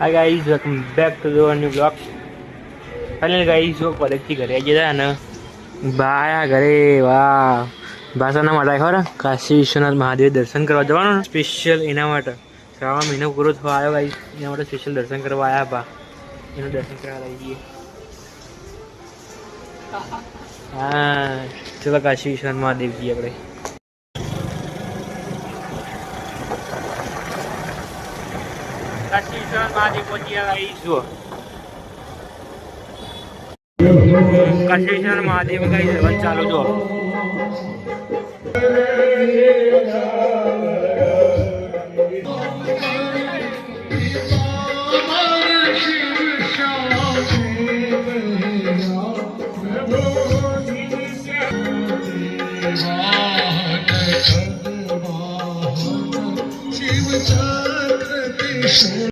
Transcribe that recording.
Hi guys, welcome back to the new vlog. Finally guys, જો કોલેજથી ઘરે આવી ગયા ને બાયા ઘરે વાહ ભાષાના માટે ખબર કાશી વિશ્વનાથ મહાદેવ દર્શન કરવા જવાનું સ્પેશિયલ એના માટે શ્રાવણ મહિનો પૂરો થવા આવ્યો ગાઈસ એના માટે સ્પેશિયલ દર્શન કરવા આવ્યા બા એનું દર્શન કરવા લઈ જઈએ. હા ચલો કાશી વિશ્વનાથ મહાદેવ જઈએ આપણે. કાશી વિશ્વનાથ મહાદેવ પહોંચી ગયા ગાઈસ જુઓ. કાશી વિશ્વનાથ મહાદેવ ગાઈસ ચાલુ જો.